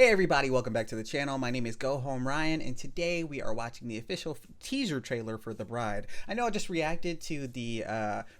Hey everybody, welcome back to the channel. My name is Go Home Ryan, and today we are watching the official teaser trailer for The Bride. I know I just reacted to the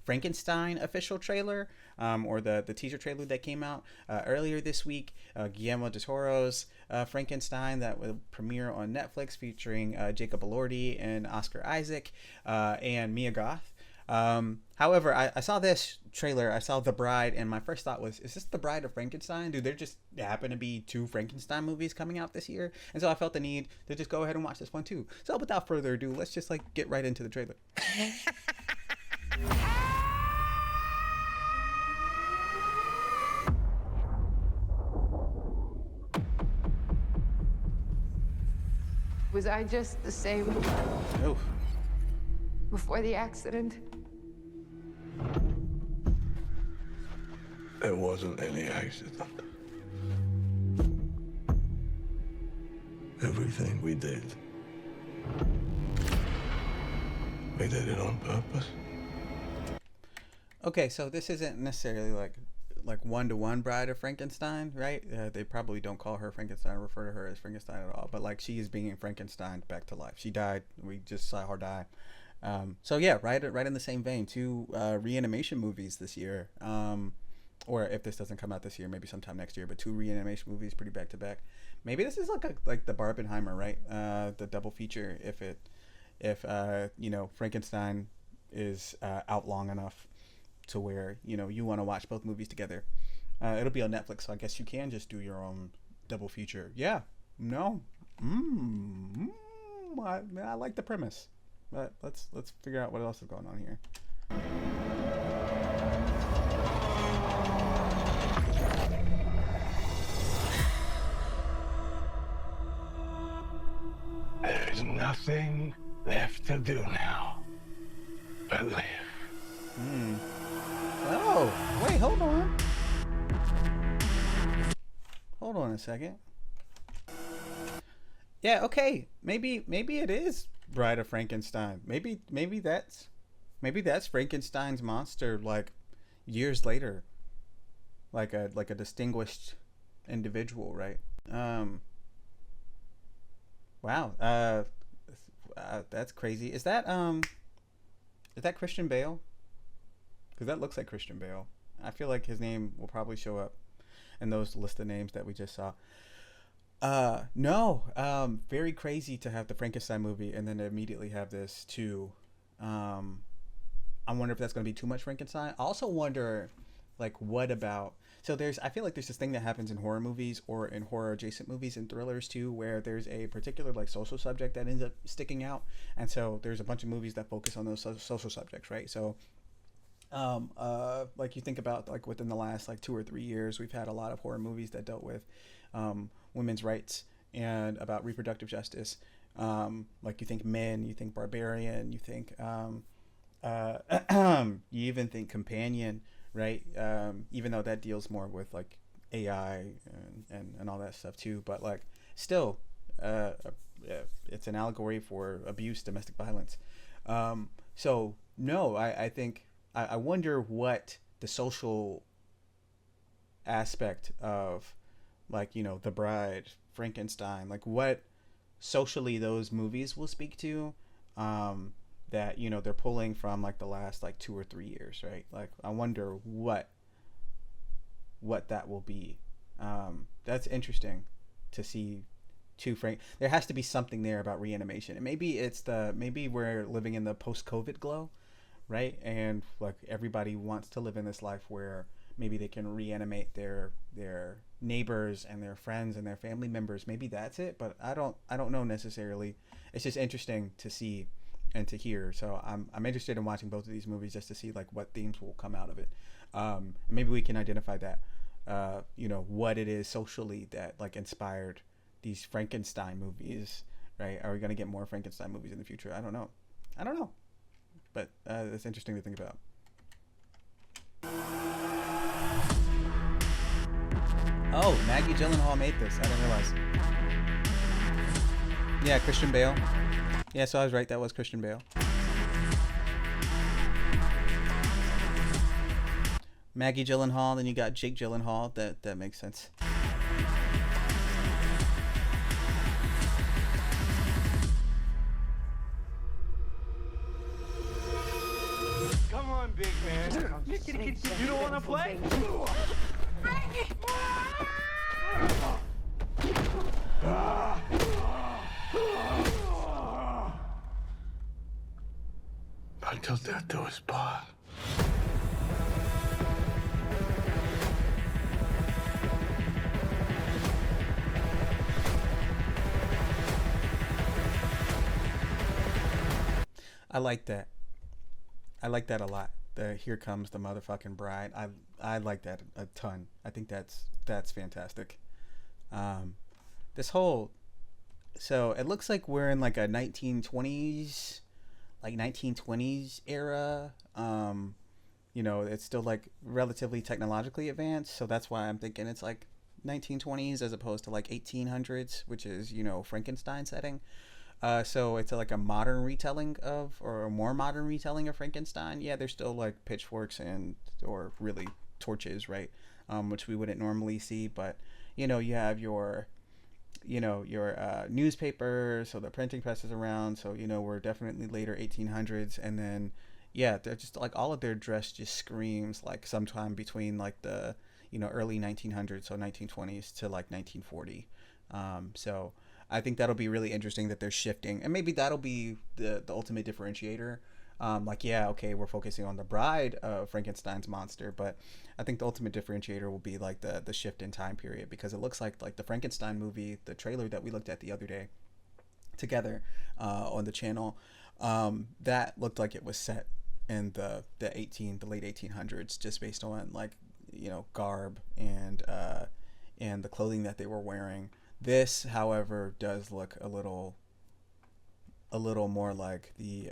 Frankenstein official trailer, or the teaser trailer that came out earlier this week. Guillermo del Toro's Frankenstein that will premiere on Netflix, featuring Jacob Elordi and Oscar Isaac and Mia Goth. However, I saw this trailer, I saw The Bride, and my first thought was, is this The Bride of Frankenstein? Do there just happen to be two Frankenstein movies coming out this year? And so I felt the need to just go ahead and watch this one too. So without further ado, let's just get right into the trailer. Was I just the same Oh, before the accident? There wasn't any accident. Everything we did it on purpose. okay. So this isn't necessarily like one-to-one Bride of Frankenstein, right? They probably don't call her Frankenstein or refer to her as Frankenstein at all. But like, she is being Frankenstein back to life. She died. We just saw her die. So yeah, right in the same vein, two reanimation movies this year. Or if this doesn't come out this year, maybe sometime next year. But two reanimation movies, pretty back to back. Maybe this is like the Barbenheimer, right? The double feature. If Frankenstein is out long enough to where you want to watch both movies together, it'll be on Netflix. So I guess you can just do your own double feature. Yeah. No. I like the premise. But let's figure out what else is going on here. There's nothing left to do now but live. Oh, wait, hold on. Hold on a second. Yeah, okay. Maybe it is Bride of Frankenstein. Maybe that's Frankenstein's monster, like years later. Like a distinguished individual, right? Wow. That's crazy. Is that Christian Bale? Because that looks like Christian Bale. I feel like his name will probably show up in those list of names that we just saw. No. Very crazy to have the Frankenstein movie and then immediately have this too. I wonder if that's going to be too much Frankenstein. I also wonder, what about... So I feel like there's this thing that happens in horror movies or in horror adjacent movies and thrillers too, where there's a particular social subject that ends up sticking out. And so there's a bunch of movies that focus on those social subjects, right? So, you think about within the last 2 or 3 years, we've had a lot of horror movies that dealt with women's rights and about reproductive justice. You think Men, you think Barbarian, you think you even think Companion, right? Even though that deals more with AI and all that stuff too, but still, it's an allegory for abuse, domestic violence. So no, I think I wonder what the social aspect of The Bride, Frankenstein, what socially those movies will speak to, that they're pulling from the last 2 or 3 years, right? I wonder what that will be. That's interesting to see. There has to be something there about reanimation, and maybe we're living in the post-COVID glow, right? And everybody wants to live in this life where maybe they can reanimate their neighbors and their friends and their family members. Maybe that's it, but I don't know necessarily. It's just interesting to see and to hear. So I'm interested in watching both of these movies just to see what themes will come out of it. Maybe we can identify that, what it is socially that inspired these Frankenstein movies, right? Are we going to get more Frankenstein movies in the future? I don't know, but it's interesting to think about. Oh, Maggie Gyllenhaal made this. I didn't realize. Yeah, Christian Bale. Yeah, so I was right. That was Christian Bale. Maggie Gyllenhaal, then you got Jake Gyllenhaal. That makes sense. You don't want to play? Until death do us part. I like that. I like that a lot. The "Here Comes the Motherfucking Bride." I like that a ton. I think that's fantastic. Um, this whole so it looks like we're in like a 1920s, like 1920s era. It's still like relatively technologically advanced, so that's why I'm thinking it's like 1920s as opposed to like 1800s, which is Frankenstein setting. So it's like a modern retelling of, or a more modern retelling of Frankenstein. Yeah, there's still like pitchforks and or really torches, right? Which we wouldn't normally see, but you have your newspapers, so the printing press is around, so we're definitely later 1800s, and then yeah, they're just like all of their dress just screams like sometime between like the early 1900s, so 1920s to like 1940. So I think that'll be really interesting that they're shifting, and maybe that'll be the ultimate differentiator. Like, yeah, okay, we're focusing on the bride of Frankenstein's monster, but I think the ultimate differentiator will be like the shift in time period, because it looks like the Frankenstein movie, the trailer that we looked at the other day together on the channel, that looked like it was set in the late 1800s, just based on like garb and the clothing that they were wearing. This, however, does look a little more like the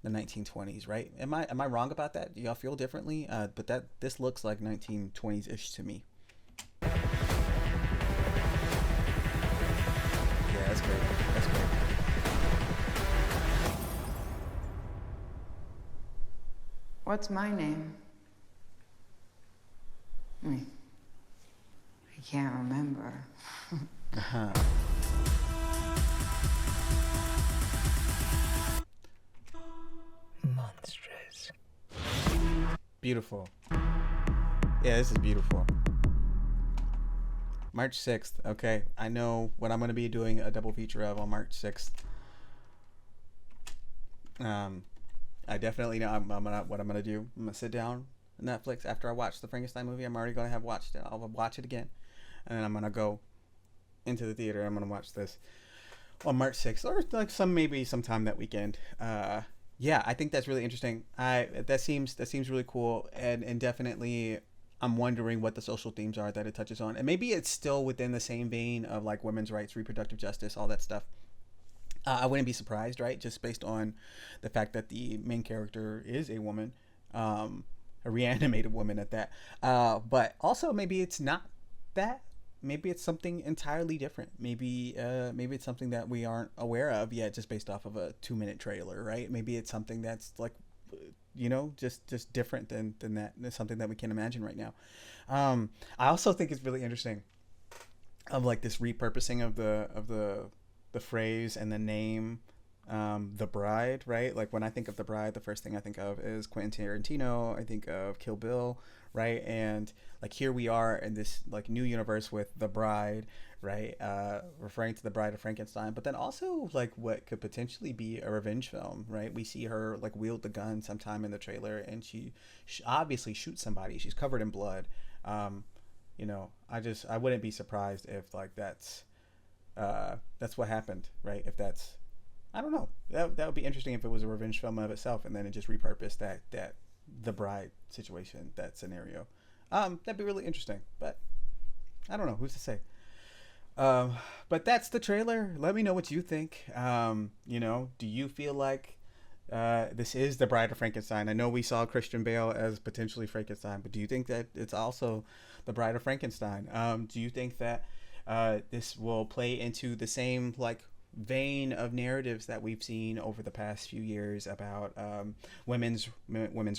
1920s, right? Am I wrong about that? Do y'all feel differently? But this looks like 1920s ish to me. Yeah, that's great. That's great. What's my name? I can't remember. Uh-huh. Monstrous. Beautiful. Yeah, this is beautiful. March 6th. Okay, I know what I'm going to be doing a double feature of on March 6th. I definitely know what I'm gonna do. I'm gonna sit down on Netflix after I watch the Frankenstein movie. I'm already gonna have watched it. I'll watch it again, and then I'm gonna go into the theater. I'm gonna watch this on March 6th, or like maybe sometime that weekend. Yeah, I think that's really interesting. That seems really cool, and definitely I'm wondering what the social themes are that it touches on, and maybe it's still within the same vein of like women's rights, reproductive justice, all that stuff. I wouldn't be surprised, right? Just based on the fact that the main character is a woman, a reanimated woman at that. But also maybe it's not that. Maybe it's something entirely different. Maybe it's something that we aren't aware of yet, just based off of a 2-minute trailer, right? Maybe it's something that's like, just different than that. It's something that we can't imagine right now. I also think it's really interesting of like this repurposing of the phrase and the name, the bride, right? Like when I think of the bride, the first thing I think of is Quentin Tarantino. I think of Kill Bill, right? And like here we are in this like new universe with the bride, right? Referring to the bride of Frankenstein, but then also like what could potentially be a revenge film, right? We see her like wield the gun sometime in the trailer, and she obviously shoots somebody. She's covered in blood. I wouldn't be surprised if like that's what happened, right? If that's, I don't know, that would be interesting if it was a revenge film of itself, and then it just repurposed that the bride situation, that scenario. That'd be really interesting, but I don't know, who's to say. But that's the trailer. Let me know what you think. Do you feel like this is the Bride of Frankenstein? I know we saw Christian Bale as potentially Frankenstein, but do you think that it's also the Bride of Frankenstein? Do you think that this will play into the same like vein of narratives that we've seen over the past few years about women's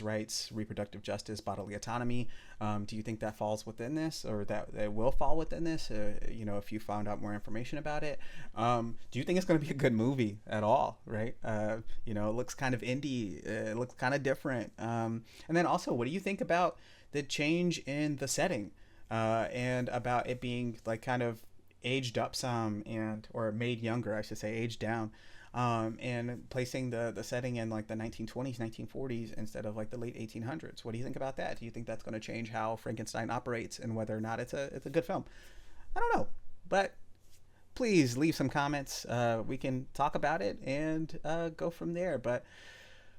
rights, reproductive justice, bodily autonomy. Do you think that falls within this, or that it will fall within this? If you found out more information about it, do you think it's going to be a good movie at all? Right? It looks kind of indie. It looks kind of different. And then also, what do you think about the change in the setting, and about it being like kind of aged up some, and or made younger, I should say, aged down, and placing the setting in like the 1920s, 1940s instead of like the late 1800s. What do you think about that? Do you think that's going to change how Frankenstein operates and whether or not it's a good film? I don't know, but please leave some comments. We can talk about it and go from there. But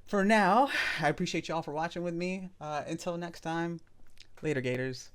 for now, I appreciate y'all for watching with me. Until next time, later, Gators.